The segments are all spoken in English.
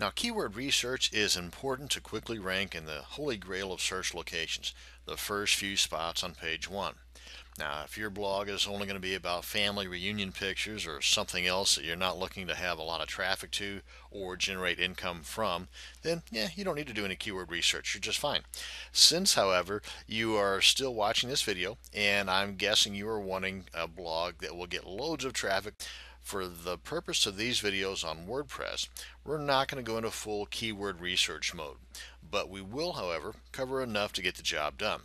Now, keyword research is important to quickly rank in the holy grail of search locations, the first few spots on page one. Now, if your blog is only going to be about family reunion pictures or something else that you're not looking to have a lot of traffic to or generate income from, then yeah, you don't need to do any keyword research. You're just fine. Since, however, you are still watching this video, and I'm guessing you are wanting a blog that will get loads of traffic, for the purpose of these videos on WordPress, we're not going to go into full keyword research mode, but we will, however, cover enough to get the job done.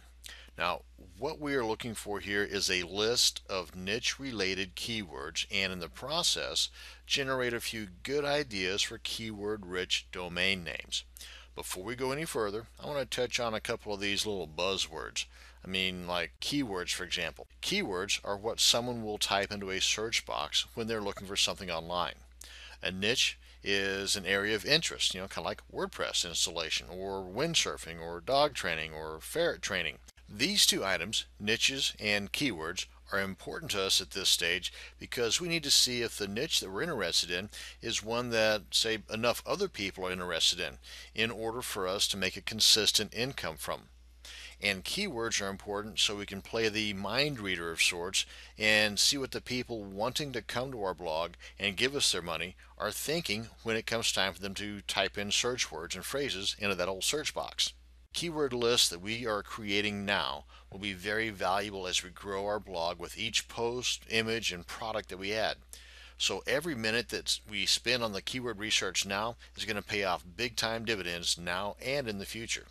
Now, what we are looking for here is a list of niche related keywords, and in the process, generate a few good ideas for keyword rich domain names. Before we go any further, I want to touch on a couple of these little buzzwords. I mean, like keywords, for example. Keywords are what someone will type into a search box when they're looking for something online. A niche is an area of interest, kind of like WordPress installation or windsurfing or dog training or ferret training. These two items, niches and keywords, are important to us at this stage because we need to see if the niche that we're interested in is one that, say, enough other people are interested in order for us to make a consistent income from. And keywords are important so we can play the mind reader of sorts and see what the people wanting to come to our blog and give us their money are thinking when it comes time for them to type in search words and phrases into that old search box. Keyword lists that we are creating now will be very valuable as we grow our blog with each post, image, and product that we add. So every minute that we spend on the keyword research now is going to pay off big time dividends now and in the future.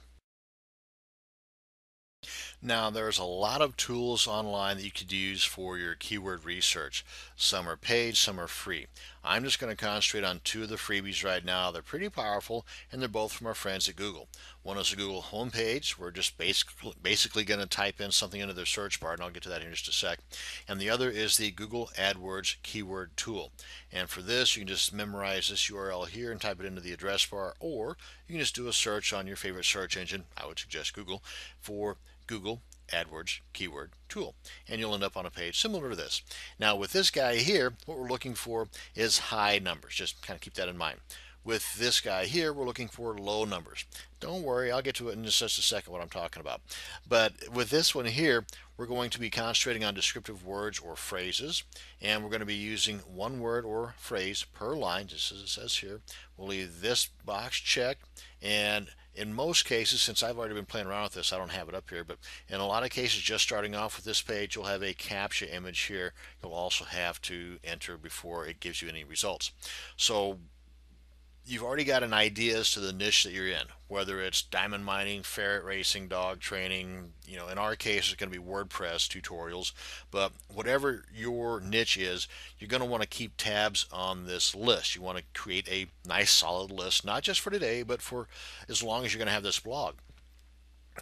Now, there's a lot of tools online that you could use for your keyword research. Some are paid, some are free. I'm just going to concentrate on two of the freebies right now. They're pretty powerful, and they're both from our friends at Google. One is the Google homepage. We're just basically going to type in something into their search bar, and I'll get to that in just a sec. And the other is the Google AdWords keyword tool. And for this, you can just memorize this URL here and type it into the address bar, or you can just do a search on your favorite search engine. I would suggest Google for Google AdWords keyword tool, and you'll end up on a page similar to this. Now, with this guy here, what we're looking for is high numbers. Just kind of keep that in mind. With this guy here, we're looking for low numbers. Don't worry, I'll get to it in just a second what I'm talking about. But with this one here, we're going to be concentrating on descriptive words or phrases, and we're going to be using one word or phrase per line, just as it says here. We'll leave this box checked, and in most cases, since I've already been playing around with this, I don't have it up here, but in a lot of cases, just starting off with this page, you'll have a CAPTCHA image here you'll also have to enter before it gives you any results. So you've already got an idea as to the niche that you're in, whether it's diamond mining, ferret racing, dog training. In our case, it's going to be WordPress tutorials. But whatever your niche is, you're going to want to keep tabs on this list. You want to create a nice solid list, not just for today, but for as long as you're going to have this blog.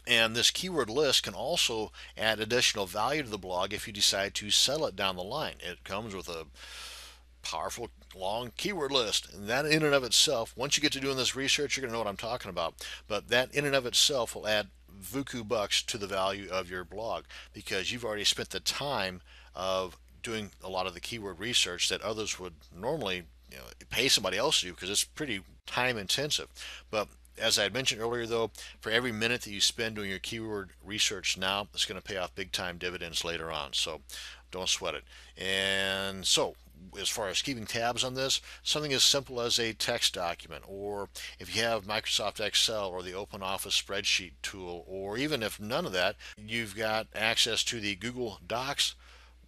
And this keyword list can also add additional value to the blog if you decide to sell it down the line. It comes with a powerful long keyword list, and that in and of itself, once you get to doing this research, you're going to know what I'm talking about. But that in and of itself will add vuku bucks to the value of your blog because you've already spent the time of doing a lot of the keyword research that others would normally pay somebody else to do because it's pretty time intensive. But as I had mentioned earlier, though, for every minute that you spend doing your keyword research now, it's going to pay off big time dividends later on. So don't sweat it. And so as far as keeping tabs on this, something as simple as a text document, or if you have Microsoft Excel or the OpenOffice spreadsheet tool, or even if none of that, you've got access to the Google Docs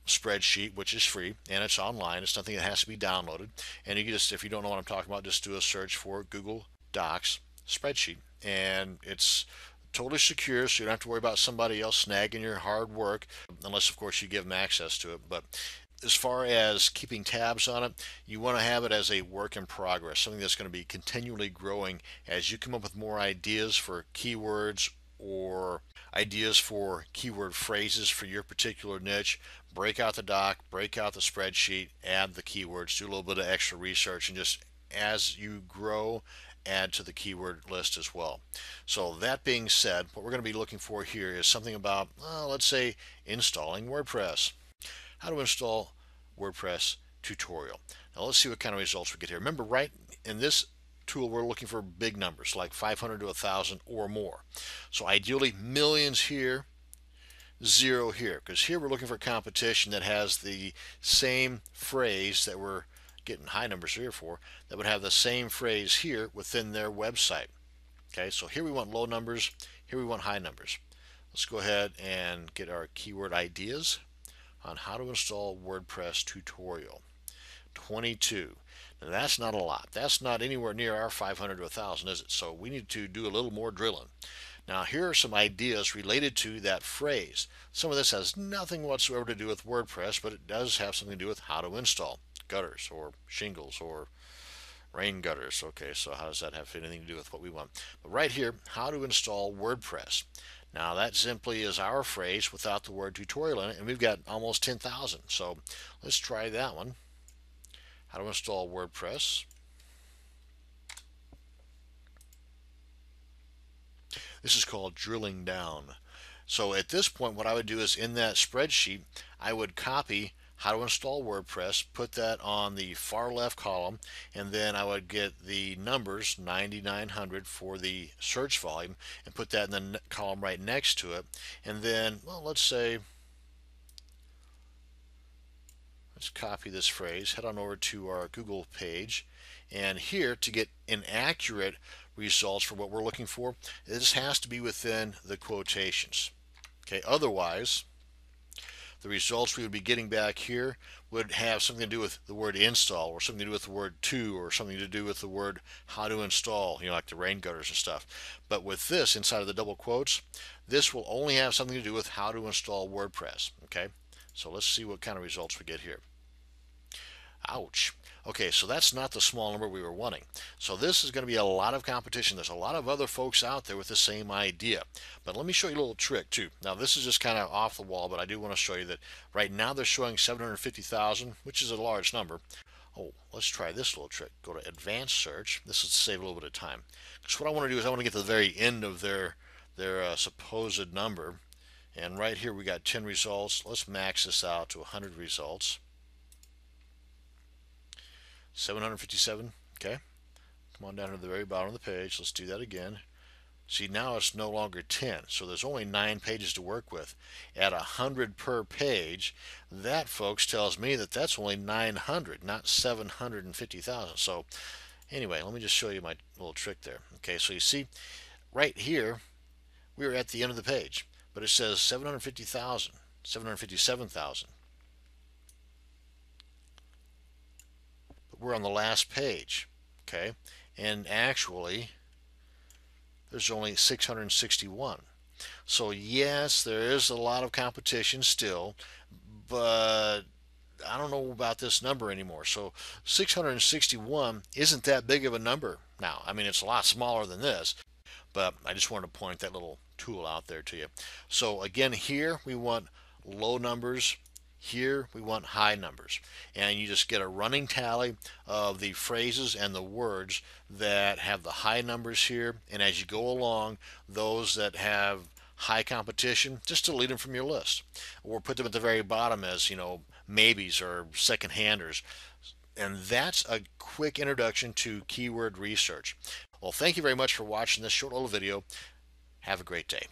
spreadsheet, which is free and it's online. It's nothing that has to be downloaded. And you can just, if you don't know what I'm talking about, just do a search for Google Docs spreadsheet, and it's totally secure, so you don't have to worry about somebody else snagging your hard work, unless of course you give them access to it. But as far as keeping tabs on it, you want to have it as a work in progress, something that's going to be continually growing as you come up with more ideas for keywords or ideas for keyword phrases for your particular niche. Break out the doc, break out the spreadsheet, add the keywords, do a little bit of extra research, and just as you grow, add to the keyword list as well. So that being said, what we're going to be looking for here is something about, let's say, installing WordPress. How to install WordPress tutorial. Now let's see what kind of results we get here. Remember, right in this tool, we're looking for big numbers like 500 to 1,000 or more. So ideally millions here, zero here, because here we're looking for competition that has the same phrase that we're getting high numbers here for, that would have the same phrase here within their website. Okay, so here we want low numbers, here we want high numbers. Let's go ahead and get our keyword ideas on how to install WordPress tutorial. 22. Now that's not a lot. That's not anywhere near our 500 to 1,000, is it? So we need to do a little more drilling. Now here are some ideas related to that phrase. Some of this has nothing whatsoever to do with WordPress, but it does have something to do with how to install gutters or shingles or rain gutters. Okay, so how does that have anything to do with what we want? But right here, how to install WordPress. Now that simply is our phrase without the word tutorial in it, and we've got almost 10,000. So let's try that one. How to install WordPress. This is called drilling down. So at this point, what I would do is in that spreadsheet, I would copy how to install WordPress, put that on the far left column, and then I would get the numbers 9,900 for the search volume and put that in the column right next to it. And then, well, let's copy this phrase, head on over to our Google page, and here to get inaccurate results for what we're looking for, this has to be within the quotations. Okay, otherwise the results we would be getting back here would have something to do with the word install, or something to do with the word to, or something to do with the word how to install, you know, like the rain gutters and stuff. But with this inside of the double quotes, this will only have something to do with how to install WordPress. Okay, so let's see what kind of results we get here. Ouch. Okay, so that's not the small number we were wanting. So this is going to be a lot of competition. There's a lot of other folks out there with the same idea. But let me show you a little trick too. Now this is just kind of off the wall, but I do want to show you that right now they're showing 750,000, which is a large number. Oh, let's try this little trick. Go to advanced search. This is to save a little bit of time. Because what I want to do is I want to get to the very end of their supposed number. And right here we got 10 results. Let's max this out to 100 results. 757. Okay, come on down to the very bottom of the page. Let's do that again. See, now it's no longer 10, so there's only 9 pages to work with. At 100 per page, that, folks, tells me that that's only 900, not 750,000. So anyway, let me just show you my little trick there. Okay, so you see right here we are at the end of the page, but it says 750,000, 757,000. We're on the last page, okay, and actually there's only 661. So yes, there is a lot of competition still, but I don't know about this number anymore. So 661 isn't that big of a number now. I mean, it's a lot smaller than this, but I just wanted to point that little tool out there to you. So again, here we want low numbers. Here we want high numbers, and you just get a running tally of the phrases and the words that have the high numbers here, and as you go along, those that have high competition, just delete them from your list or put them at the very bottom as, you know, maybes or second handers. And that's a quick introduction to keyword research. Well, thank you very much for watching this short little video. Have a great day.